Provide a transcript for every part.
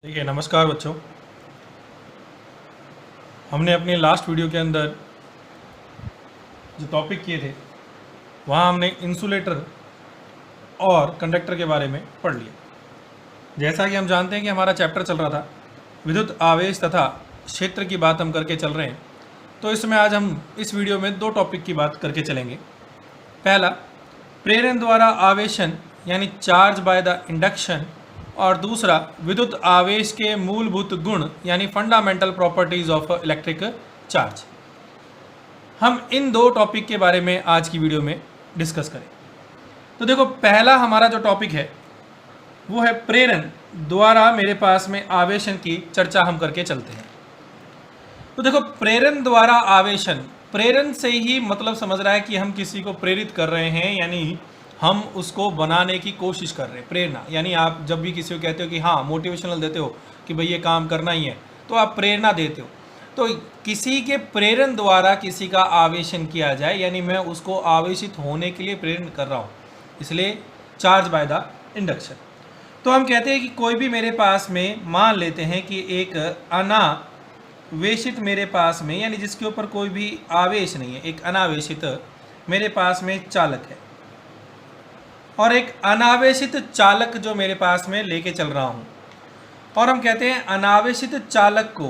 ठीक है। नमस्कार बच्चों, हमने अपने लास्ट वीडियो के अंदर जो टॉपिक किए थे वहाँ हमने इंसुलेटर और कंडक्टर के बारे में पढ़ लिया। जैसा कि हम जानते हैं कि हमारा चैप्टर चल रहा था विद्युत आवेश तथा क्षेत्र की बात हम करके चल रहे हैं, तो इसमें आज हम इस वीडियो में दो टॉपिक की बात करके चलेंगे। पहला, प्रेरण द्वारा आवेशन यानी चार्ज बाय द इंडक्शन, और दूसरा विद्युत आवेश के मूलभूत गुण यानी fundamental properties of electric charge. हम इन दो टॉपिक के बारे में आज की वीडियो में डिस्कस करें। तो देखो, पहला हमारा जो टॉपिक है वो है प्रेरण द्वारा मेरे पास में आवेशन की चर्चा हम करके चलते हैं। तो देखो, प्रेरण द्वारा आवेशन, प्रेरण से ही मतलब समझ रहा है कि हम किसी को प्रेरित कर रहे हैं, यानी हम उसको बनाने की कोशिश कर रहे हैं। प्रेरणा यानी आप जब भी किसी को कहते हो कि हाँ मोटिवेशनल देते हो कि भाई ये काम करना ही है, तो आप प्रेरणा देते हो। तो किसी के प्रेरण द्वारा किसी का आवेशन किया जाए, यानी मैं उसको आवेशित होने के लिए प्रेरण कर रहा हूँ, इसलिए चार्ज बाय द इंडक्शन। तो हम कहते हैं कि कोई भी मेरे पास में, मान लेते हैं कि एक अनावेशित मेरे पास में, यानी जिसके ऊपर कोई भी आवेश नहीं है, एक अनावेशित मेरे पास में चालक है, और एक अनावेशित चालक जो मेरे पास में लेके चल रहा हूँ। और हम कहते हैं अनावेशित चालक को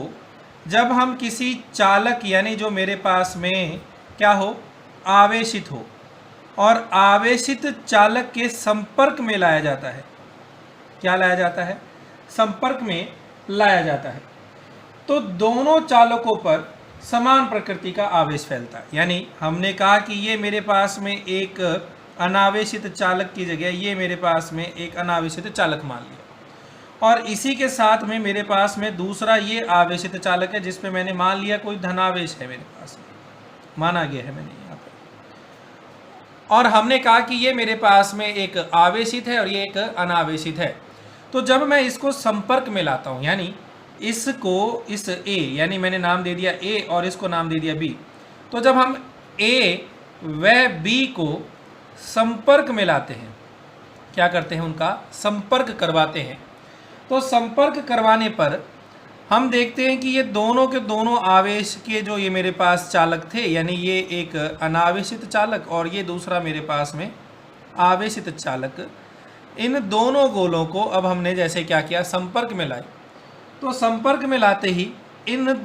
जब हम किसी चालक यानी जो मेरे पास में क्या हो, आवेशित हो, और आवेशित चालक के संपर्क में लाया जाता है। क्या लाया जाता है? संपर्क में लाया जाता है। तो दोनों चालकों पर समान प्रकृति का आवेश फैलता है। यानी हमने कहा कि ये मेरे पास में एक अनावेशित चालक की जगह ये मेरे पास में एक अनावेशित चालक मान लिया, और इसी के साथ में मेरे पास में दूसरा ये आवेशित चालक है जिसपे मैंने मान लिया कोई धनावेश है मेरे पास में, माना गया है मैंने यहाँ पर। और हमने कहा कि ये मेरे पास में एक आवेशित है और ये एक अनावेशित है। तो जब मैं इसको संपर्क में लाता हूँ, यानी इसको, इस ए, यानी मैंने नाम दे दिया ए और इसको नाम दे दिया बी, तो जब हम ए व बी को संपर्क में लाते हैं, क्या करते हैं, उनका संपर्क करवाते हैं। तो संपर्क करवाने पर हम देखते हैं कि ये दोनों के दोनों आवेश के जो ये मेरे पास चालक थे, यानी ये एक अनावेशित चालक और ये दूसरा मेरे पास में आवेशित चालक, इन दोनों गोलों को अब हमने जैसे क्या किया, संपर्क में लाए। तो संपर्क में लाते ही इन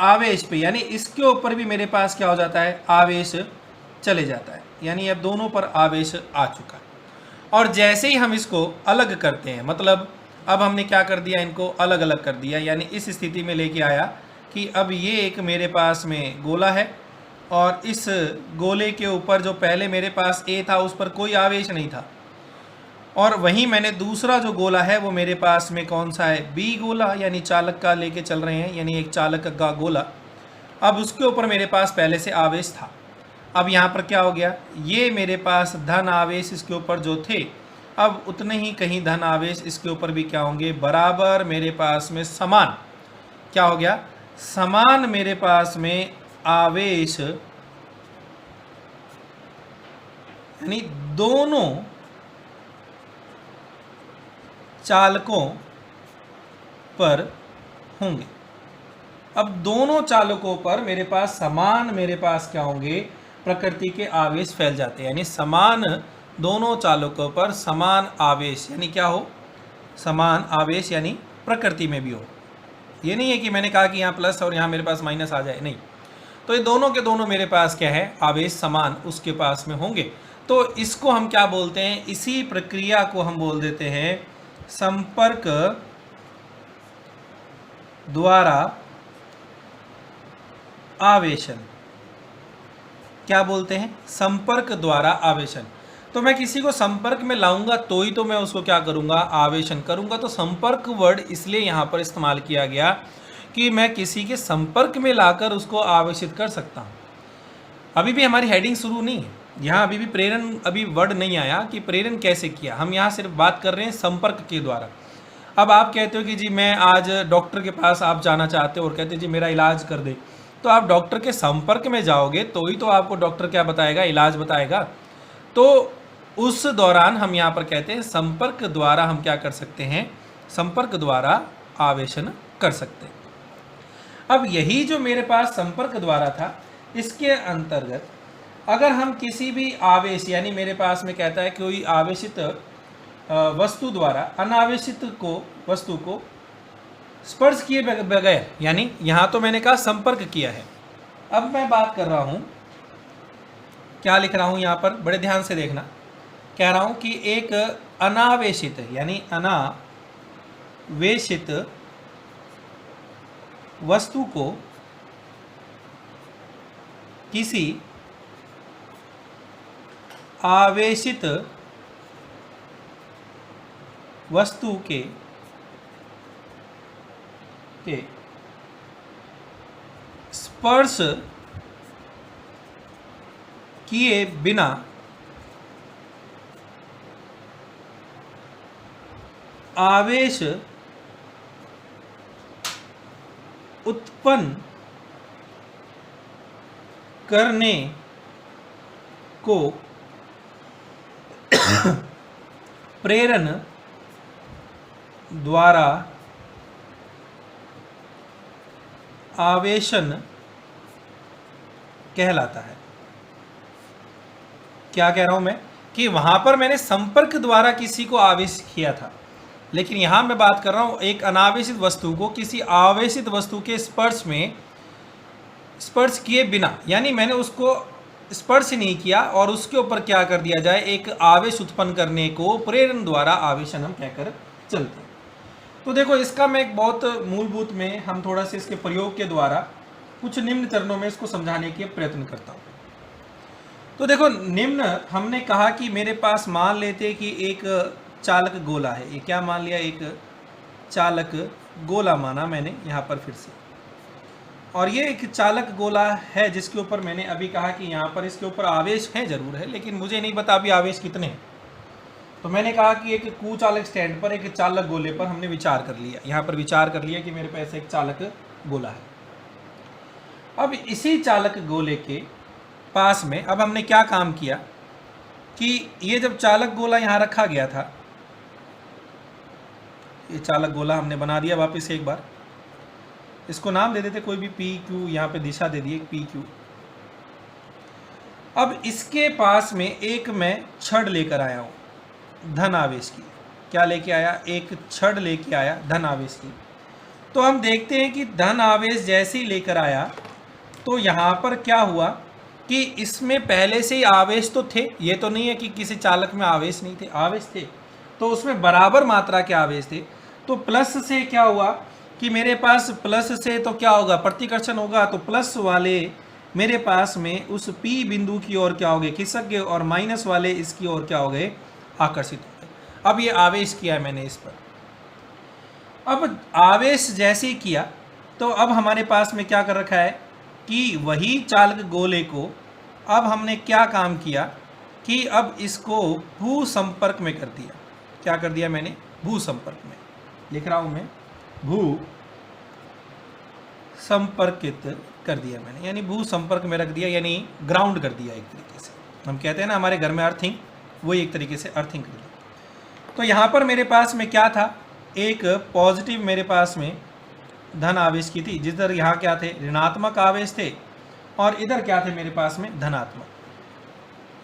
आवेश पे, यानी इसके ऊपर भी मेरे पास क्या हो जाता है, आवेश चले जाता है, यानी अब दोनों पर आवेश आ चुका है। और जैसे ही हम इसको अलग करते हैं, मतलब अब हमने क्या कर दिया, इनको अलग अलग कर दिया, यानी इस स्थिति में लेके आया कि अब ये एक मेरे पास में गोला है, और इस गोले के ऊपर जो पहले मेरे पास ए था उस पर कोई आवेश नहीं था, और वहीं मैंने दूसरा जो गोला है वो मेरे पास में कौन सा है, बी गोला, यानी चालक का लेके चल रहे हैं, यानी एक चालक का गोला। अब उसके ऊपर मेरे पास पहले से आवेश था। अब यहाँ पर क्या हो गया, ये मेरे पास धन आवेश इसके ऊपर जो थे, अब उतने ही कहीं धन आवेश इसके ऊपर भी क्या होंगे, बराबर मेरे पास में समान, क्या हो गया, समान मेरे पास में आवेश, यानी दोनों चालकों पर होंगे। अब दोनों चालकों पर मेरे पास समान, मेरे पास क्या होंगे, प्रकृति के आवेश फैल जाते हैं, यानी समान, दोनों चालकों पर समान आवेश, यानी क्या हो, समान आवेश, यानी प्रकृति में भी हो। ये नहीं है कि मैंने कहा कि यहाँ प्लस और यहाँ मेरे पास माइनस आ जाए, नहीं। तो ये दोनों के दोनों मेरे पास क्या है, आवेश समान उसके पास में होंगे। तो इसको हम क्या बोलते हैं, इसी प्रक्रिया को हम बोल देते हैं संपर्क द्वारा आवेशन। क्या बोलते हैं, संपर्क द्वारा आवेशन। तो मैं किसी को संपर्क में लाऊंगा तो ही तो मैं उसको क्या करूंगा, आवेशन करूंगा। तो संपर्क वर्ड इसलिए यहाँ पर इस्तेमाल किया गया कि मैं किसी के संपर्क में लाकर उसको आवेशित कर सकता हूँ। अभी भी हमारी हेडिंग शुरू नहीं है, यहाँ अभी भी प्रेरण, अभी वर्ड नहीं आया कि प्रेरण कैसे किया। हम यहाँ सिर्फ बात कर रहे हैं संपर्क के द्वारा। अब आप कहते हो कि जी मैं आज डॉक्टर के पास आप जाना चाहते हो और कहते हो जी मेरा इलाज कर दे, तो आप डॉक्टर के संपर्क में जाओगे तो ही तो आपको डॉक्टर क्या बताएगा, इलाज बताएगा। तो उस दौरान हम यहाँ पर कहते हैं संपर्क द्वारा हम क्या कर सकते हैं, संपर्क द्वारा आवेशन कर सकते हैं। अब यही जो मेरे पास संपर्क द्वारा था, इसके अंतर्गत अगर हम किसी भी आवेश, यानी मेरे पास में कहता है कोई आवेशित वस्तु द्वारा अनावेशित वस्तु को स्पर्श किए बगैर, यानी यहाँ तो मैंने कहा संपर्क किया है। अब मैं बात कर रहा हूँ, क्या लिख रहा हूँ यहाँ पर, बड़े ध्यान से देखना। कह रहा हूँ कि एक अनावेशित, यानी अनावेशित वस्तु को किसी आवेशित वस्तु के स्पर्श किए बिना आवेश उत्पन्न करने को प्रेरण द्वारा आवेशन कहलाता है। क्या कह रहा हूं मैं कि वहां पर मैंने संपर्क द्वारा किसी को आवेश किया था, लेकिन यहां मैं बात कर रहा हूं एक अनावेशित वस्तु को किसी आवेशित वस्तु के स्पर्श किए बिना, यानी मैंने उसको स्पर्श नहीं किया और उसके ऊपर क्या कर दिया जाए, एक आवेश उत्पन्न करने को प्रेरण द्वारा आवेशन हम कहकर चलते हैं। तो देखो, इसका मैं एक बहुत मूलभूत में हम थोड़ा सा इसके प्रयोग के द्वारा कुछ निम्न चरणों में इसको समझाने के प्रयत्न करता हूँ। तो देखो, निम्न हमने कहा कि मेरे पास मान लेते कि एक चालक गोला है। ये क्या मान लिया, एक चालक गोला माना मैंने यहाँ पर फिर से, और ये एक चालक गोला है जिसके ऊपर मैंने अभी कहा कि यहाँ पर इसके ऊपर आवेश है, जरूर है, लेकिन मुझे नहीं पता अभी आवेश कितने हैं। तो मैंने कहा कि एक कुचालक स्टैंड पर एक चालक गोले पर हमने विचार कर लिया, यहाँ पर विचार कर लिया कि मेरे पास एक चालक गोला है। अब इसी चालक गोले के पास में अब हमने क्या काम किया कि ये जब चालक गोला यहाँ रखा गया था, ये चालक गोला हमने बना दिया वापस से एक बार, इसको नाम दे देते कोई भी, पी क्यू, यहाँ पे दिशा दे दी पी क्यू। अब इसके पास में एक मैं छड़ लेकर आया हूँ धन आवेश की। क्या लेके आया, एक छड़ लेके आया धन आवेश की। तो हम देखते हैं कि धन आवेश जैसे ही लेकर आया तो यहाँ पर क्या हुआ कि इसमें पहले से ही आवेश तो थे, ये तो नहीं है कि किसी चालक में आवेश नहीं थे, आवेश थे, तो उसमें बराबर मात्रा के आवेश थे। तो प्लस से क्या हुआ कि मेरे पास प्लस से तो क्या होगा, प्रतिकर्षण होगा, तो प्लस वाले मेरे पास में उस P बिंदु की ओर क्या हो गए, खिसक गए, और माइनस वाले इसकी ओर क्या हो गए, आकर्षित हो गए। अब ये आवेश किया है मैंने इस पर। अब आवेश जैसे ही किया तो अब हमारे पास में क्या कर रखा है कि वही चालक गोले को अब हमने क्या काम किया कि अब इसको भू संपर्क में कर दिया। क्या कर दिया मैंने, भू संपर्क में, लिख रहा हूं मैं, भू संपर्कित कर दिया मैंने, यानी भू संपर्क में रख दिया, यानी ग्राउंड कर दिया एक तरीके से। हम कहते हैं ना हमारे घर में अर्थिंग, वही एक तरीके से अर्थिंग कर दिया। तो यहाँ पर मेरे पास में क्या था, एक पॉजिटिव मेरे पास में धन आवेश की थी, जिधर यहाँ क्या थे, ऋणात्मक आवेश थे, और इधर क्या थे मेरे पास में, धनात्मक।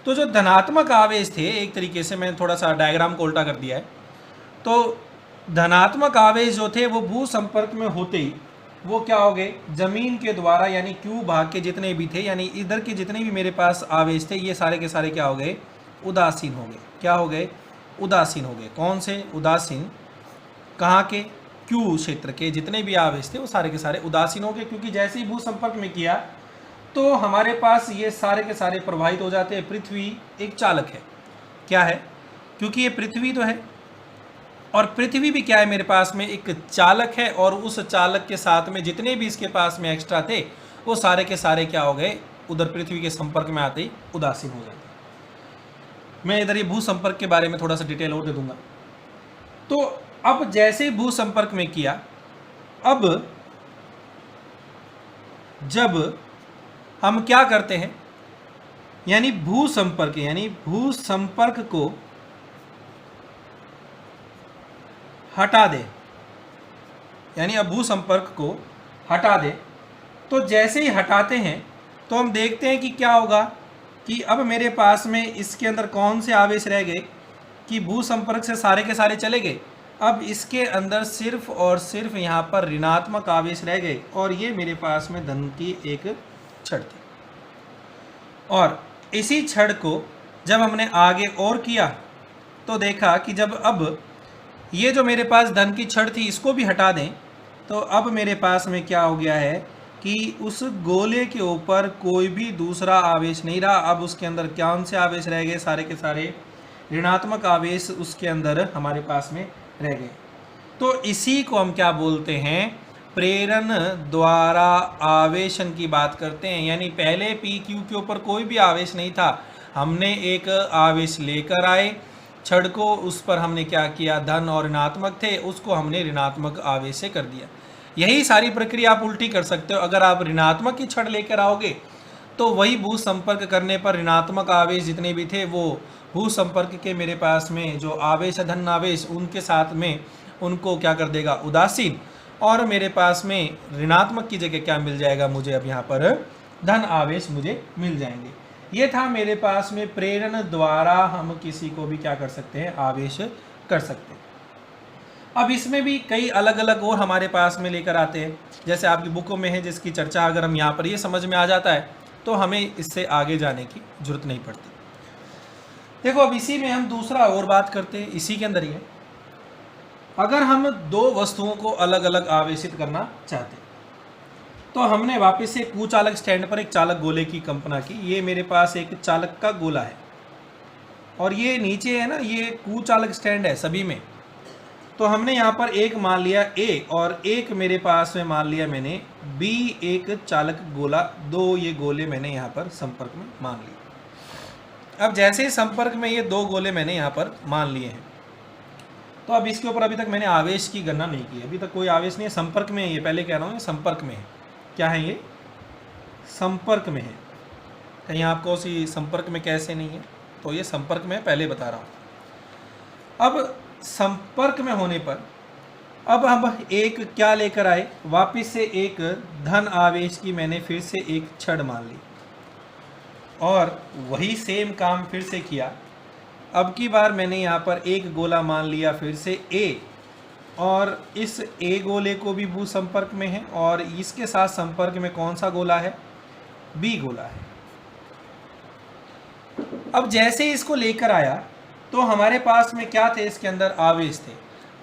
तो जो धनात्मक आवेश थे, एक तरीके से मैंने थोड़ा सा डायग्राम को उल्टा कर दिया है, तो धनात्मक आवेश जो थे वो भू संपर्क में होते ही वो क्या हो गए, जमीन के द्वारा, यानी क्यू भाग के जितने भी थे, यानी इधर के जितने भी मेरे पास आवेश थे, ये सारे के सारे क्या हो गए, उदासीन हो गए। क्या हो गए, उदासीन हो गए। कौन से उदासीन, कहाँ के, क्यू क्षेत्र के जितने भी आवेश थे वो सारे के सारे उदासीन हो गए, क्योंकि जैसे ही भू संपर्क में किया तो हमारे पास ये सारे के सारे प्रभावित हो जाते हैं। पृथ्वी एक चालक है, क्या है, क्योंकि ये पृथ्वी तो है, और पृथ्वी भी क्या है, मेरे पास में एक चालक है, और उस चालक के साथ में जितने भी इसके पास में एक्स्ट्रा थे वो सारे के सारे क्या हो गए, उधर पृथ्वी के संपर्क में आते ही उदासीन हो जाते। मैं इधर ये भू संपर्क के बारे में थोड़ा सा डिटेल और दे दूंगा। तो अब जैसे भू संपर्क में किया, अब जब हम क्या करते हैं, यानी भू संपर्क, यानी भू संपर्क को हटा दे, यानी अब भू संपर्क को हटा दें, तो जैसे ही हटाते हैं तो हम देखते हैं कि क्या होगा कि अब मेरे पास में इसके अंदर कौन से आवेश रह गए कि भू संपर्क से सारे के सारे चले गए। अब इसके अंदर सिर्फ और सिर्फ यहाँ पर ऋणात्मक आवेश रह गए और ये मेरे पास में धन की एक छड़ थी। और इसी छड़ को जब हमने आगे और किया तो देखा कि जब अब ये जो मेरे पास धन की छड़ थी इसको भी हटा दें तो अब मेरे पास में क्या हो गया है कि उस गोले के ऊपर कोई भी दूसरा आवेश नहीं रहा। अब उसके अंदर कौन से आवेश रह गए, सारे के सारे ऋणात्मक आवेश उसके अंदर हमारे पास में रह गए। तो इसी को हम क्या बोलते हैं, प्रेरण द्वारा आवेशन की बात करते हैं। यानी पहले पी क्यू के ऊपर कोई भी आवेश नहीं था, हमने एक आवेश लेकर आए, छड़ को उस पर हमने क्या किया, धन और ऋणात्मक थे उसको हमने ऋणात्मक आवेश से कर दिया। यही सारी प्रक्रिया आप उल्टी कर सकते हो। अगर आप ऋणात्मक की छड़ लेकर आओगे तो वही भू संपर्क करने पर ऋणात्मक आवेश जितने भी थे वो भू संपर्क के मेरे पास में जो आवेश है धन आवेश उनके साथ में उनको क्या कर देगा, उदासीन, और मेरे पास में ऋणात्मक की जगह क्या मिल जाएगा, मुझे अब यहाँ पर धन आवेश मुझे मिल जाएंगे। ये था मेरे पास में प्रेरण द्वारा हम किसी को भी क्या कर सकते हैं, आवेश कर सकते हैं। अब इसमें भी कई अलग अलग और हमारे पास में लेकर आते हैं, जैसे आपकी बुकों में है जिसकी चर्चा अगर हम यहाँ पर ये समझ में आ जाता है तो हमें इससे आगे जाने की जरूरत नहीं पड़ती। देखो अब इसी में हम दूसरा और बात करते हैं, इसी के अंदर ही है, अगर हम दो वस्तुओं को अलग अलग आवेशित करना चाहते हैं तो हमने वापस से कुचालक स्टैंड पर एक चालक गोले की कल्पना की। ये मेरे पास एक चालक का गोला है और ये नीचे है ना, ये कुचालक स्टैंड है सभी में। तो हमने यहाँ पर एक मान लिया A और एक मेरे पास में मान लिया मैंने B, एक चालक गोला, दो ये गोले मैंने यहाँ पर संपर्क में मान लिए। अब जैसे ही संपर्क में ये दो गोले मैंने यहाँ पर मान लिए हैं तो अब इसके ऊपर अभी तक मैंने आवेश की गणना नहीं की, अभी तक कोई आवेश नहीं है, संपर्क में है। ये पहले कह रहा हूँ ये संपर्क में है। क्या है ये, संपर्क में है। कहीं आपको उसी संपर्क में कैसे नहीं है, तो ये संपर्क में पहले बता रहा हूँ। अब संपर्क में होने पर अब हम एक क्या लेकर आए, वापिस से एक धन आवेश की मैंने फिर से एक छड़ मान ली और वही सेम काम फिर से किया। अब की बार मैंने यहाँ पर एक गोला मान लिया फिर से A और इस A गोले को भी भू संपर्क में है और इसके साथ संपर्क में कौन सा गोला है, B गोला है। अब जैसे ही इसको लेकर आया तो हमारे पास में क्या थे, इसके अंदर आवेश थे।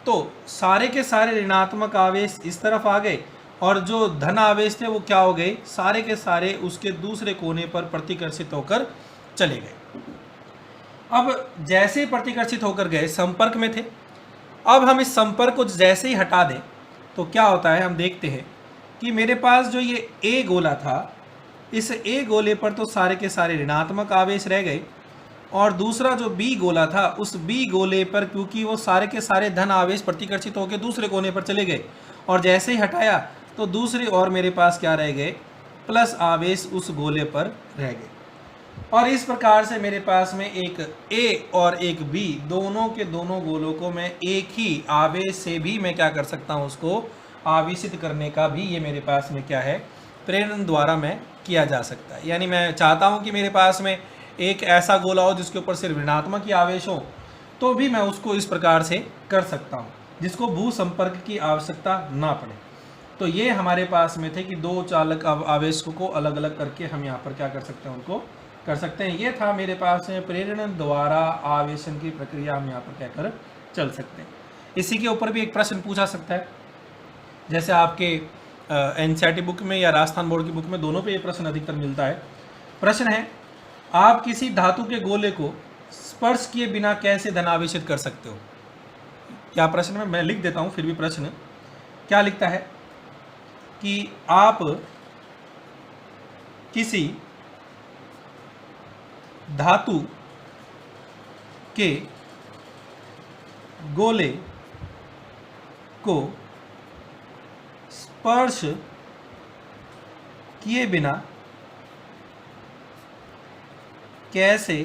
तो सारे के सारे ऋणात्मक आवेश इस तरफ आ गए और जो धन आवेश थे वो क्या हो गए, सारे के सारे उसके दूसरे कोने पर प्रतिकर्षित होकर चले गए। अब जैसे ही प्रतिकर्षित होकर गए, संपर्क में थे। अब हम इस संपर्क को जैसे ही हटा दें तो क्या होता है, हम देखते हैं कि मेरे पास जो ये A गोला था, इस A गोले पर तो सारे के सारे ऋणात्मक आवेश रह गए और दूसरा जो B गोला था उस B गोले पर क्योंकि वो सारे के सारे धन आवेश प्रतिकर्षित होकर दूसरे कोने पर चले गए और जैसे ही हटाया तो दूसरी ओर मेरे पास क्या रह गए, प्लस आवेश उस गोले पर रह गए। और इस प्रकार से मेरे पास में एक A और एक B, दोनों के दोनों गोलों को मैं एक ही आवेश से भी मैं क्या कर सकता हूँ, उसको आवेशित करने का भी ये मेरे पास में क्या है, प्रेरण द्वारा मैं किया जा सकता है। यानी मैं चाहता हूँ कि मेरे पास में एक ऐसा गोला हो जिसके ऊपर सिर्फ ऋणात्मक ही आवेश हो, तो भी मैं उसको इस प्रकार से कर सकता हूँ जिसको भू संपर्क की आवश्यकता ना पड़े। तो ये हमारे पास में थे कि दो चालक आवेशों को अलग अलग करके हम यहाँ पर क्या कर सकते हैं, उनको कर सकते हैं। ये था मेरे पास में प्रेरण द्वारा आवेशन की प्रक्रिया, हम यहाँ पर क्या कर चल सकते हैं। इसी के ऊपर भी एक प्रश्न पूछा सकता है, जैसे आपके एनसीईआरटी बुक में या राजस्थान बोर्ड की बुक में, दोनों पे ये प्रश्न अधिकतर मिलता है। प्रश्न है, आप किसी धातु के गोले को स्पर्श किए बिना कैसे धनावेशित कर सकते हो। क्या प्रश्न में मैं लिख देता हूँ, फिर भी प्रश्न क्या लिखता है कि आप किसी धातु के गोले को स्पर्श किए बिना कैसे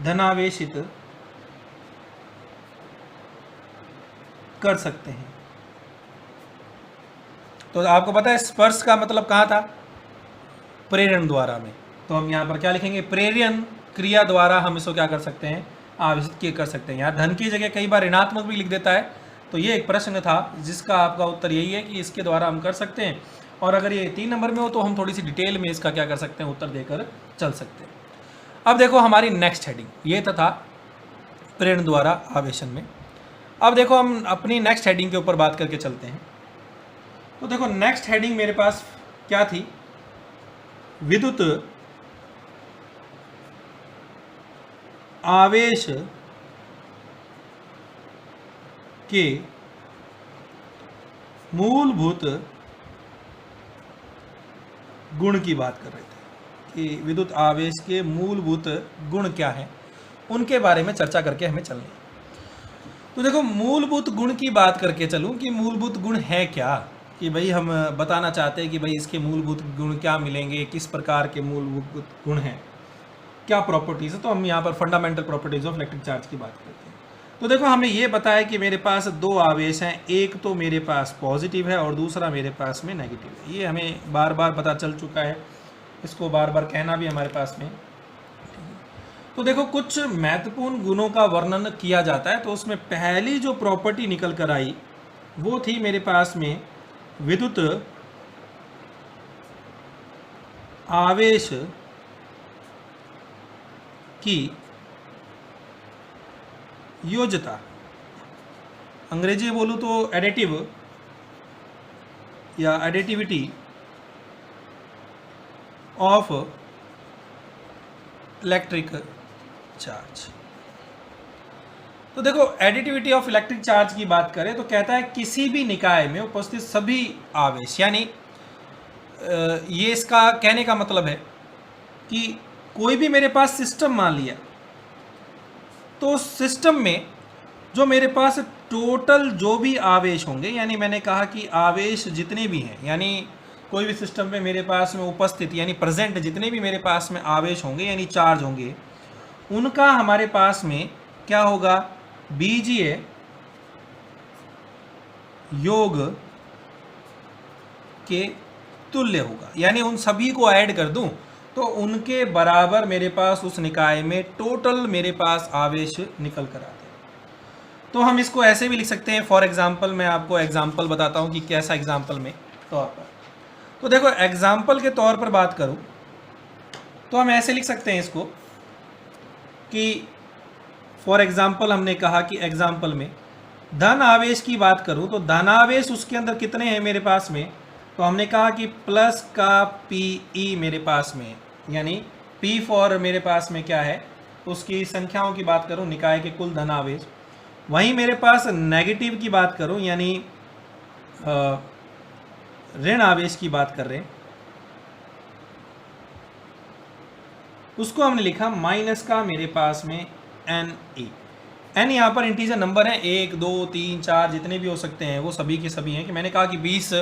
धनावेशित कर सकते हैं। तो आपको पता है स्पर्श का मतलब कहाँ था, प्रेरण द्वारा में, तो हम यहाँ पर क्या लिखेंगे, प्रेरण क्रिया द्वारा हम इसको क्या कर सकते हैं, आवेशित कर सकते हैं। यहाँ धन की जगह कई बार ऋणात्मक भी लिख देता है, तो ये एक प्रश्न था जिसका आपका उत्तर यही है कि इसके द्वारा हम कर सकते हैं। और अगर ये 3 नंबर में हो तो हम थोड़ी सी डिटेल में इसका क्या कर सकते हैं, उत्तर देकर चल सकते हैं। अब देखो हमारी नेक्स्ट हेडिंग ये था प्रेरण द्वारा आवेशन में। अब देखो हम अपनी नेक्स्ट हेडिंग के ऊपर बात करके चलते हैं। तो देखो नेक्स्ट हेडिंग मेरे पास क्या थी, विद्युत आवेश के मूलभूत गुण की बात कर रहे थे कि विद्युत आवेश के मूलभूत गुण क्या हैं, उनके बारे में चर्चा करके हमें चलना है। तो देखो मूलभूत गुण की बात करके चलूं कि मूलभूत गुण है क्या, कि भाई हम बताना चाहते हैं कि भाई इसके मूलभूत गुण क्या मिलेंगे, किस प्रकार के मूलभूत गुण हैं, क्या प्रॉपर्टीज है। तो हम यहाँ पर fundamental properties of electric charge की बात करते हैं। तो देखो हमें ये बताया कि मेरे पास 2 आवेश हैं, एक तो मेरे पास पॉजिटिव है और दूसरा मेरे पास में नेगेटिव है। ये हमें बार बार पता चल चुका है, इसको बार बार कहना भी हमारे पास में। तो देखो कुछ महत्वपूर्ण गुणों का वर्णन किया जाता है, तो उसमें पहली जो प्रॉपर्टी निकल कर आई वो थी मेरे पास में विद्युत आवेश की योज्यता, अंग्रेजी बोलूं तो एडिटिव या एडिटिविटी ऑफ इलेक्ट्रिक चार्ज। तो देखो एडिटिविटी ऑफ इलेक्ट्रिक चार्ज की बात करें तो कहता है किसी भी निकाय में उपस्थित सभी आवेश, यानी ये इसका कहने का मतलब है कि कोई भी मेरे पास सिस्टम मान लिया, तो सिस्टम में जो मेरे पास टोटल जो भी आवेश होंगे, यानी मैंने कहा कि आवेश जितने भी हैं, यानी कोई भी सिस्टम में मेरे पास में उपस्थित यानी प्रेजेंट जितने भी मेरे पास में आवेश होंगे यानी चार्ज होंगे, उनका हमारे पास में क्या होगा, बीजीय योग के तुल्य होगा। यानी उन सभी को ऐड कर दूं तो उनके बराबर मेरे पास उस निकाय में टोटल मेरे पास आवेश निकल कर आते हैं। तो हम इसको ऐसे भी लिख सकते हैं। फॉर एग्जांपल मैं आपको एग्जांपल बताता हूं कि कैसा एग्जांपल में तौर पर। तो देखो एग्जांपल के तौर पर बात करूं तो हम ऐसे लिख सकते हैं इसको कि फॉर एग्जांपल हमने कहा कि एग्जांपल में धन आवेश की बात करूं तो धन आवेश उसके अंदर कितने हैं मेरे पास में, तो हमने कहा कि प्लस का पीई मेरे पास में, यानी पी फॉर मेरे पास में क्या है, उसकी संख्याओं की बात करूं निकाय के कुल धन आवेश। वहीं मेरे पास नेगेटिव की बात करूं यानी ऋण आवेश की बात कर रहे हैं, उसको हमने लिखा माइनस का मेरे पास में एन ई। एन यहाँ पर इंटीजर नंबर है, 1 2 3 4 जितने भी हो सकते हैं वो सभी के सभी हैं। कि मैंने कहा कि 20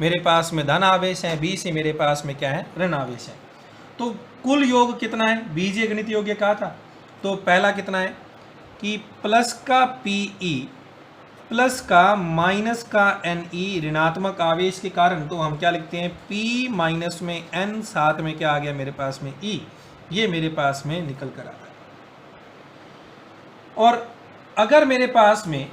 मेरे पास में धन आवेश है, 20 ही मेरे पास में क्या है, ऋण आवेश है। तो कुल योग कितना है, बीजीय गणित योग कहा था, तो पहला कितना है कि प्लस का पीई प्लस का माइनस का एन ई, ऋणात्मक आवेश के कारण तो हम क्या लिखते हैं, पी माइनस में एन, साथ में क्या आ गया मेरे पास में ई, ये मेरे पास में निकल कर आता है। और अगर मेरे पास में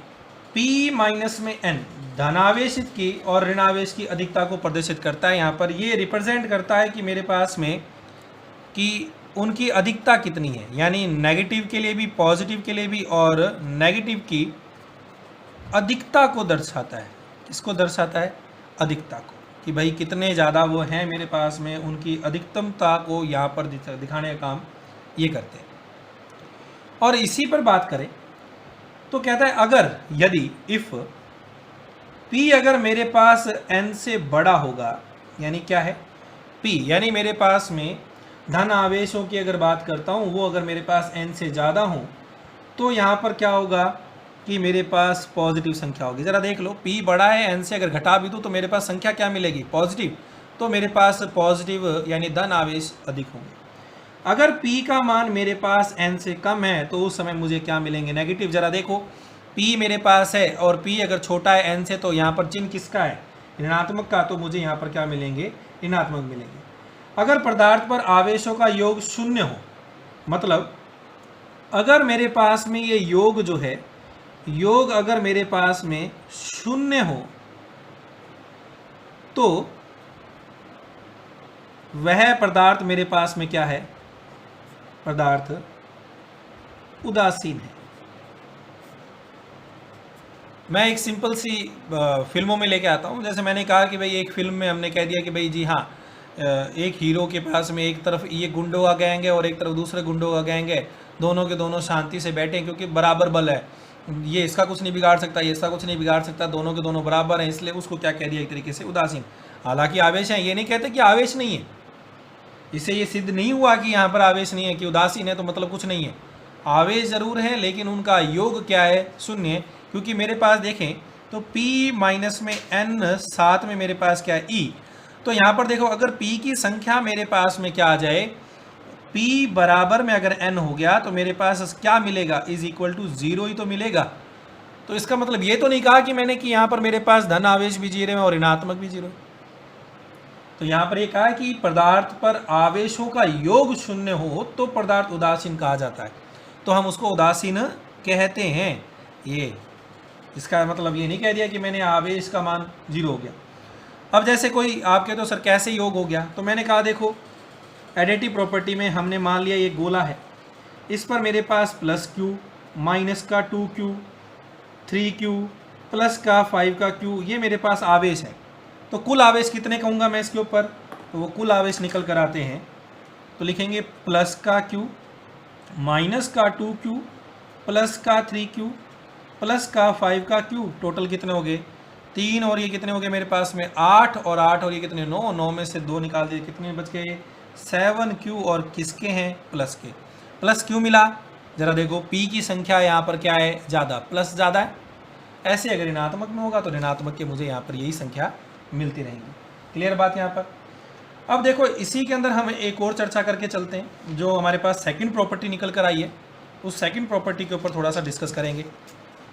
P माइनस में N धनावेशित की और ऋणावेश की अधिकता को प्रदर्शित करता है, यहाँ पर ये रिप्रेजेंट करता है कि मेरे पास में कि उनकी अधिकता कितनी है, यानी नेगेटिव के लिए भी पॉजिटिव के लिए भी, और नेगेटिव की अधिकता को दर्शाता है। किसको दर्शाता है, अधिकता को, कि भाई कितने ज़्यादा वो हैं मेरे पास में, उनकी अधिकतमता को यहाँ पर दिखाने का काम ये करते हैं। और इसी पर बात करें तो कहता है अगर यदि इफ P अगर मेरे पास N से बड़ा होगा, यानी क्या है P, यानी मेरे पास में धन आवेशों की अगर बात करता हूँ वो अगर मेरे पास N से ज़्यादा हो तो यहाँ पर क्या होगा कि मेरे पास पॉजिटिव संख्या होगी। ज़रा देख लो, P बड़ा है, N से अगर घटा भी दूँ तो मेरे पास संख्या क्या मिलेगी, पॉजिटिव, तो मेरे पास पॉजिटिव यानी धन आवेश अधिक होंगे। अगर P का मान मेरे पास N से कम है तो उस समय मुझे क्या मिलेंगे, नेगेटिव। ज़रा देखो P मेरे पास है और P अगर छोटा है n से, तो यहाँ पर चिन्ह किसका है, ऋणात्मक का, तो मुझे यहाँ पर क्या मिलेंगे, ऋणात्मक मिलेंगे। अगर पदार्थ पर आवेशों का योग शून्य हो, मतलब अगर मेरे पास में ये योग जो है, योग अगर मेरे पास में शून्य हो, तो वह पदार्थ मेरे पास में क्या है, पदार्थ उदासीन है। मैं एक सिंपल सी फिल्मों में लेके आता हूँ। जैसे मैंने कहा कि भाई एक फिल्म में हमने कह दिया कि भाई जी हाँ, एक हीरो के पास में एक तरफ ये गुंडों का गैंग है और एक तरफ दूसरे गुंडों का गैंग है, दोनों के दोनों शांति से बैठे हैं क्योंकि बराबर बल है, ये इसका कुछ नहीं बिगाड़ सकता, ये इसका कुछ नहीं बिगाड़ सकता, दोनों के दोनों बराबर हैं, इसलिए उसको क्या कह दिया, एक तरीके से उदासीन। हालांकि आवेश है, ये नहीं कहते कि आवेश नहीं है, इससे ये सिद्ध नहीं हुआ कि यहाँ पर आवेश नहीं है, कि उदासीन है तो मतलब कुछ नहीं है, आवेश जरूर है, लेकिन उनका योग क्या है, शून्य है। क्योंकि मेरे पास देखें तो P माइनस में n, साथ में मेरे पास क्या है, E। तो यहाँ पर देखो, अगर P की संख्या मेरे पास में क्या आ जाए, P बराबर में अगर n हो गया, तो मेरे पास क्या मिलेगा, इज इक्वल टू 0 ही तो मिलेगा। तो इसका मतलब ये तो नहीं कहा कि मैंने कि यहाँ पर मेरे पास धन आवेश भी 0 है और ऋणात्मक भी 0 है। तो यहाँ पर ये कहा कि पदार्थ पर आवेशों का योग शून्य हो तो पदार्थ उदासीन कहा जाता है, तो हम उसको उदासीन कहते हैं। ये इसका मतलब ये नहीं कह दिया कि मैंने आवेश का मान 0 हो गया। अब जैसे कोई आप कहते हो सर कैसे योग हो गया, तो मैंने कहा देखो, एडिटिव प्रॉपर्टी में हमने मान लिया ये गोला है, इस पर मेरे पास प्लस Q, माइनस का 2Q, 3Q, प्लस का 5 का Q, ये मेरे पास आवेश है। तो कुल आवेश कितने कहूँगा मैं इसके ऊपर, तो वो कुल आवेश निकल कर आते हैं, तो लिखेंगे प्लस का Q, माइनस का 2Q, प्लस का 3Q, प्लस का 5 का Q, टोटल कितने हो गए 3, और ये कितने हो गए मेरे पास में 8, और 8 और ये कितने 9, 9 में से 2 निकाल दिए, कितने बच गए 7Q, और किसके हैं, प्लस के। प्लस क्यों मिला, जरा देखो, P की संख्या यहाँ पर क्या है, ज़्यादा, प्लस ज़्यादा है। ऐसे अगर ऋणात्मक में होगा तो ऋणात्मक के मुझे यहाँ पर यही संख्या मिलती रहेंगी। क्लियर बात यहाँ पर। अब देखो, इसी के अंदर हम एक और चर्चा करके चलते हैं, जो हमारे पास सेकंड प्रॉपर्टी निकल कर आई है, उस सेकंड प्रॉपर्टी के ऊपर थोड़ा सा डिस्कस करेंगे।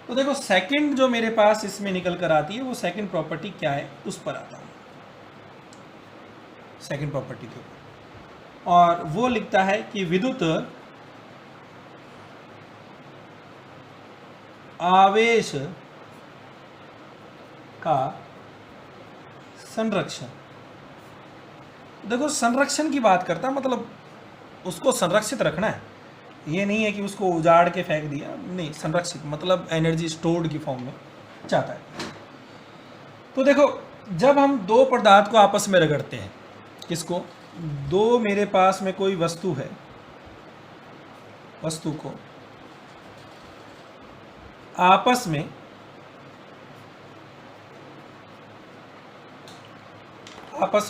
तो देखो, सेकंड जो मेरे पास इसमें निकल कर आती है, वो सेकंड प्रॉपर्टी क्या है, उस पर आता हूँ, सेकंड प्रॉपर्टी के ऊपर। और वो लिखता है कि विद्युत आवेश का संरक्षण। देखो, संरक्षण की बात करता है, मतलब उसको संरक्षित रखना है, ये नहीं है कि उसको उजाड़ के फेंक दिया, नहीं, संरक्षित मतलब एनर्जी स्टोर्ड की फॉर्म में चाहता है। तो देखो, जब हम दो पदार्थ को आपस में रगड़ते हैं, किसको, दो मेरे पास में कोई वस्तु है, वस्तु को आपस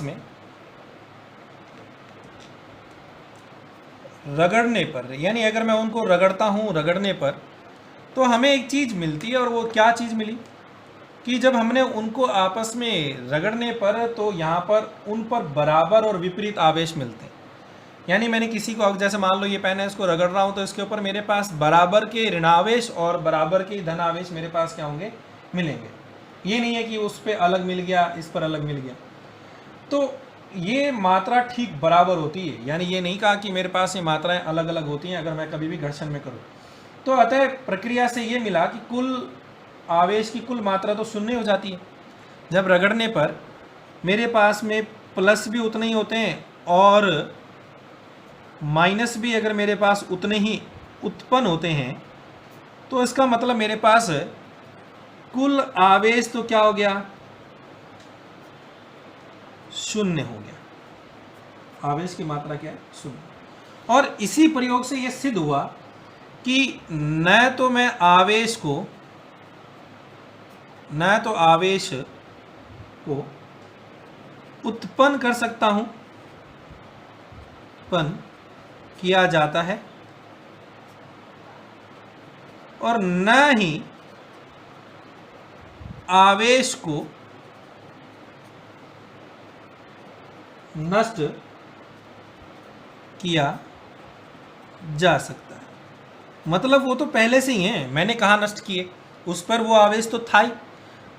में रगड़ने पर, यानी अगर मैं उनको रगड़ता हूँ, रगड़ने पर तो हमें एक चीज़ मिलती है, और वो क्या चीज़ मिली कि जब हमने उनको आपस में रगड़ने पर, तो यहाँ पर उन पर बराबर और विपरीत आवेश मिलते हैं। यानी मैंने किसी को, जैसे मान लो ये पेन है, इसको रगड़ रहा हूँ, तो इसके ऊपर मेरे पास बराबर के ऋणावेश और बराबर के धनावेश मेरे पास क्या होंगे, मिलेंगे। ये नहीं है कि उस पर अलग मिल गया, इस पर अलग मिल गया। तो ये मात्रा ठीक बराबर होती है, यानी ये नहीं कहा कि मेरे पास ये मात्राएं अलग अलग होती हैं अगर मैं कभी भी घर्षण में करूँ। तो अतः प्रक्रिया से ये मिला कि कुल आवेश की कुल मात्रा तो शून्य हो जाती है। जब रगड़ने पर मेरे पास में प्लस भी उतने ही होते हैं और माइनस भी अगर मेरे पास उतने ही उत्पन्न होते हैं, तो इसका मतलब मेरे पास कुल आवेश तो क्या हो गया, शून्य हो गया। आवेश की मात्रा क्या है, शून्य। और इसी प्रयोग से यह सिद्ध हुआ कि न तो मैं आवेश को उत्पन्न कर सकता हूं, उत्पन्न किया जाता है, और न ही आवेश को नष्ट किया जा सकता है। मतलब वो तो पहले से ही है, मैंने कहा नष्ट किए, उस पर वो आवेश तो था ही।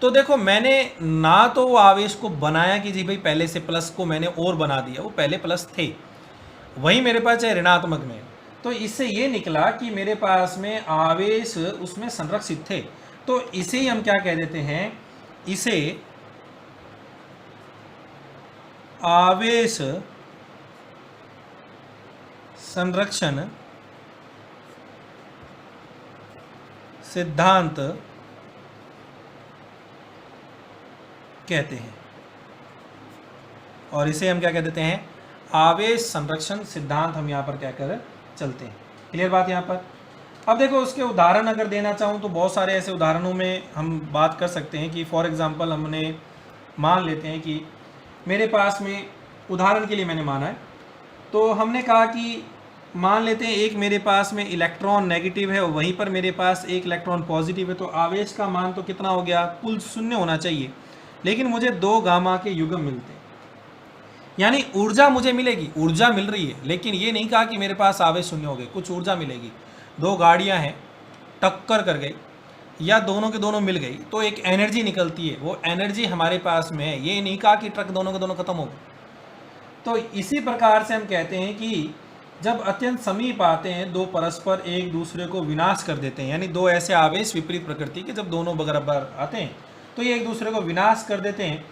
तो देखो मैंने ना तो वो आवेश को बनाया कि जी भाई पहले से प्लस को मैंने और बना दिया, वो पहले प्लस थे, वही मेरे पास चाहे ऋणात्मक में। तो इससे ये निकला कि मेरे पास में आवेश उसमें संरक्षित थे। तो इसे ही हम क्या कह देते हैं, इसे आवेश संरक्षण सिद्धांत कहते हैं, और इसे हम क्या कह देते हैं, आवेश संरक्षण सिद्धांत हम यहाँ पर क्या कर चलते हैं। क्लियर बात यहाँ पर। अब देखो उसके उदाहरण अगर देना चाहूँ तो बहुत सारे ऐसे उदाहरणों में हम बात कर सकते हैं कि फॉर एग्जांपल हमने मान लेते हैं कि मेरे पास में, उदाहरण के लिए मैंने माना है, तो हमने कहा कि मान लेते हैं एक मेरे पास में इलेक्ट्रॉन नेगेटिव है और वहीं पर मेरे पास एक इलेक्ट्रॉन पॉजिटिव है, तो आवेश का मान तो कितना हो गया, कुल 0 होना चाहिए, लेकिन मुझे 2 गामा के युग्म मिलते हैं, यानी ऊर्जा मुझे मिलेगी, ऊर्जा मिल रही है, लेकिन ये नहीं कहा कि मेरे पास आवेश 0 हो गए, कुछ ऊर्जा मिलेगी। 2 गाड़ियां हैं, टक्कर कर गई या दोनों के दोनों मिल गई तो एक एनर्जी निकलती है, वो एनर्जी हमारे पास में है, ये नहीं कहा कि ट्रक दोनों के दोनों खत्म हो गए। तो इसी प्रकार से हम कहते हैं कि जब अत्यंत समीप आते हैं, 2 परस्पर एक दूसरे को विनाश कर देते हैं, यानी 2 ऐसे आवेश विपरीत प्रकृति के जब दोनों बराबर आते हैं तो ये एक दूसरे को विनाश कर देते हैं,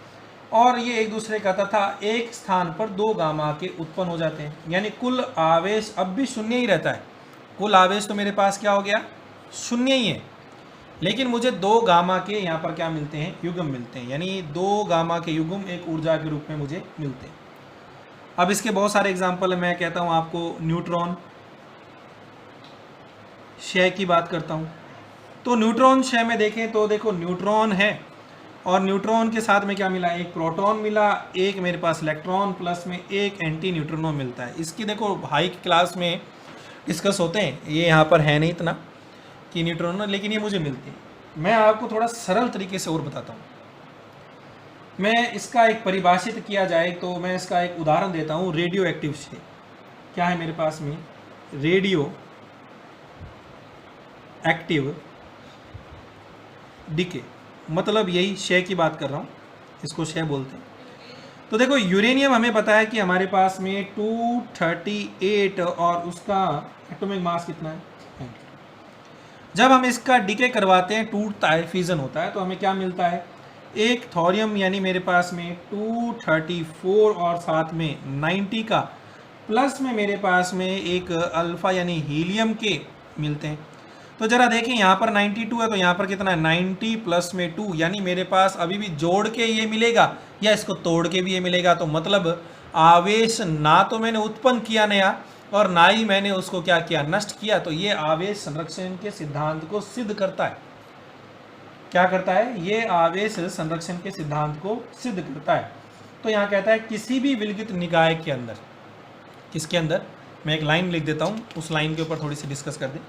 और ये एक दूसरे का तथा एक स्थान पर 2 गामा के उत्पन्न हो जाते हैं, यानी कुल आवेश अब भी 0 ही रहता है। कुल आवेश तो मेरे पास क्या हो गया, 0 ही है, लेकिन मुझे 2 गामा के यहाँ पर क्या मिलते हैं, युग्म मिलते हैं, यानी 2 गामा के युग्म एक ऊर्जा के रूप में मुझे मिलते हैं। अब इसके बहुत सारे एग्जाम्पल मैं कहता हूँ आपको, न्यूट्रॉन क्षय की बात करता हूँ। तो न्यूट्रॉन क्षय में देखें तो देखो न्यूट्रॉन है और न्यूट्रॉन के साथ में क्या मिला, एक प्रोटॉन मिला, एक मेरे पास इलेक्ट्रॉन, प्लस में एक एंटी न्यूट्रिनो मिलता है। इसकी देखो हाई क्लास में डिस्कस होते हैं, ये यहाँ पर है नहीं इतना कि न्यूट्रॉन, लेकिन ये मुझे मिलती है। मैं आपको थोड़ा सरल तरीके से और बताता हूँ। मैं इसका एक परिभाषित किया जाए तो मैं इसका एक उदाहरण देता हूँ, रेडियो एक्टिव क्षय। क्या है मेरे पास में, रेडियो एक्टिव डिके, मतलब यही क्षय की बात कर रहा हूँ, इसको क्षय बोलते हैं। तो देखो यूरेनियम हमें पता है कि हमारे पास में 238 और उसका एटॉमिक मास कितना है। जब हम इसका डिके करवाते हैं, टूटता है, फिजन होता है, तो हमें क्या मिलता है, एक थोरियम, यानी मेरे पास में 234 और साथ में 90 का, प्लस में मेरे पास में एक अल्फा यानी हीलियम के मिलते हैं। तो जरा देखें यहाँ पर 92 है, तो यहाँ पर कितना है, 90 प्लस में 2, यानी मेरे पास अभी भी जोड़ के ये मिलेगा या इसको तोड़ के भी ये मिलेगा। तो मतलब आवेश ना तो मैंने उत्पन्न किया नया और ना ही मैंने उसको क्या किया, नष्ट किया। तो ये आवेश संरक्षण के सिद्धांत को सिद्ध करता है। क्या करता है, ये आवेश संरक्षण के सिद्धांत को सिद्ध करता है। तो यहाँ कहता है किसी भी विलगित निकाय के अंदर, किसके अंदर, मैं एक लाइन लिख देता हूँ, उस लाइन के ऊपर थोड़ी सी डिस्कस कर दें।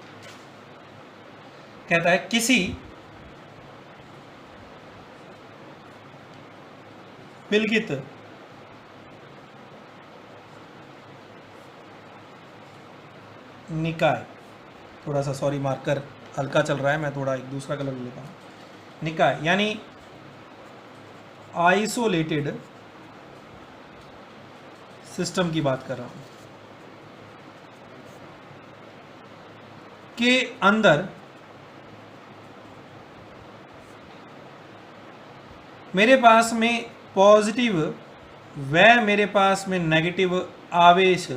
कहता है किसी विलगित निकाय, थोड़ा सा सॉरी मार्कर हल्का चल रहा है, मैं थोड़ा एक दूसरा कलर लेता हूँ। निकाय यानी आइसोलेटेड सिस्टम की बात कर रहा हूं, के अंदर मेरे पास में पॉजिटिव व मेरे पास में नेगेटिव आवेश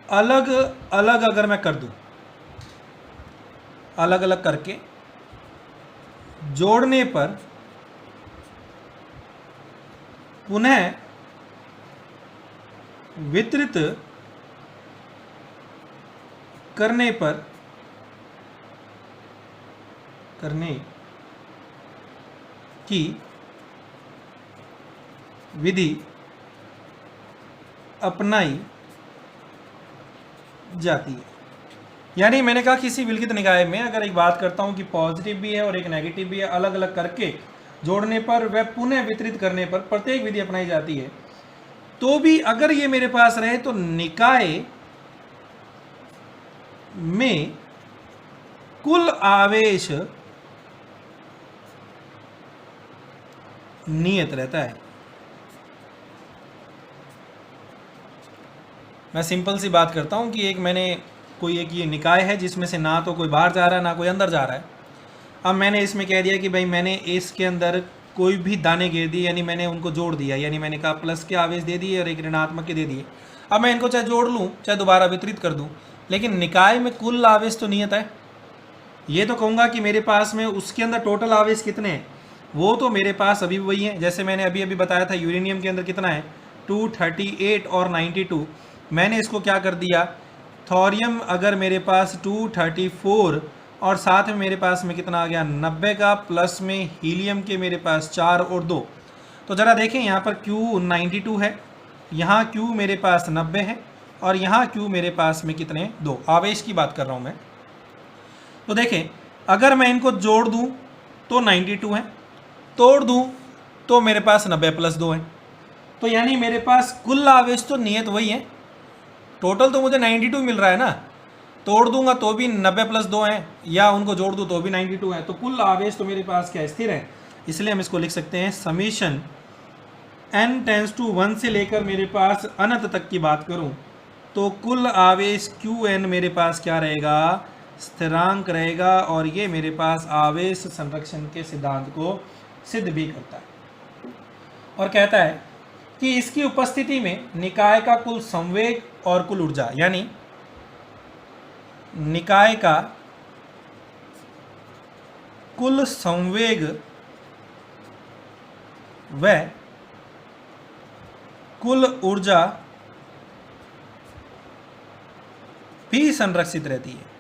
अलग अलग अगर मैं कर दूं, अलग अलग करके जोड़ने पर पुनः वितरित करने की विधि अपनाई जाती है। यानी मैंने कहा किसी विलगित निकाय में अगर एक बात करता हूं कि पॉजिटिव भी है और एक नेगेटिव भी है, अलग अलग करके जोड़ने पर व पुनः वितरित करने पर प्रत्येक विधि अपनाई जाती है, तो भी अगर ये मेरे पास रहे तो निकाय में कुल आवेश नियत रहता है। मैं सिंपल सी बात करता हूं कि मैंने कोई एक ये निकाय है जिसमें से ना तो कोई बाहर जा रहा है ना कोई अंदर जा रहा है। अब मैंने इसमें कह दिया कि भाई मैंने इसके अंदर कोई भी दाने गिर दिए, यानी मैंने उनको जोड़ दिया, यानी मैंने कहा प्लस के आवेश दे दिए और एक ऋणात्मक के दे दिए। अब मैं इनको चाहे जोड़ लूँ चाहे दोबारा वितरित कर दूँ, लेकिन निकाय में कुल आवेश तो नियत है। ये तो कहूँगा कि मेरे पास में उसके अंदर टोटल आवेश कितने हैं, वो तो मेरे पास अभी वही है। जैसे मैंने अभी अभी बताया था यूरेनियम के अंदर कितना है 238 और 92। मैंने इसको क्या कर दिया, थोरियम अगर मेरे पास 234 और साथ में मेरे पास में कितना आ गया 90 का, प्लस में हीलियम के मेरे पास 4 और 2। तो ज़रा देखें यहाँ पर Q 92 है, यहाँ Q मेरे पास 90 है और यहाँ Q मेरे पास में कितने 2। आवेश की बात कर रहा हूँ मैं। तो देखें अगर मैं इनको जोड़ दूँ तो 92 है, तोड़ दूँ तो मेरे पास 90 प्लस 2 है। तो यानी मेरे पास कुल आवेश तो नियत वही है, टोटल तो मुझे 92 मिल रहा है ना। तोड़ दूंगा तो भी 90 प्लस 2 है, या उनको जोड़ दूँ तो भी 92 है। तो कुल आवेश तो मेरे पास क्या स्थिर है, इसलिए हम इसको लिख सकते हैं समीशन n टेंस टू 1 से लेकर मेरे पास अनंत तक की बात करूं तो कुल आवेश Qn मेरे पास क्या रहेगा, स्थिरांक रहेगा। और ये मेरे पास आवेश संरक्षण के सिद्धांत को सिद्ध भी करता है और कहता है कि इसकी उपस्थिति में निकाय का कुल संवेग और कुल ऊर्जा, यानी निकाय का कुल संवेग व कुल ऊर्जा भी संरक्षित रहती है।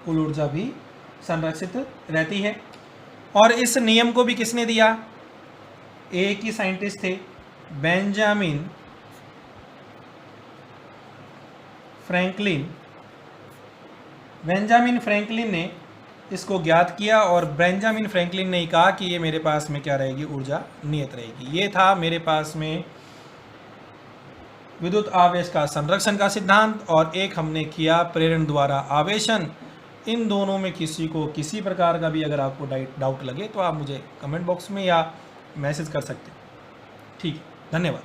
कुल ऊर्जा भी संरक्षित रहती है। और इस नियम को भी किसने दिया, एक ही साइंटिस्ट थे, बेंजामिन फ्रैंकलिन। बेंजामिन फ्रैंकलिन ने इसको ज्ञात किया और बेंजामिन फ्रैंकलिन ने कहा कि ये मेरे पास में क्या रहेगी, ऊर्जा नियत रहेगी। ये था मेरे पास में विद्युत आवेश का संरक्षण का सिद्धांत, और एक हमने किया प्रेरण द्वारा आवेशन। इन दोनों में किसी को किसी प्रकार का भी अगर आपको डाउट लगे तो आप मुझे कमेंट बॉक्स में या मैसेज कर सकते हैं। ठीक है, धन्यवाद।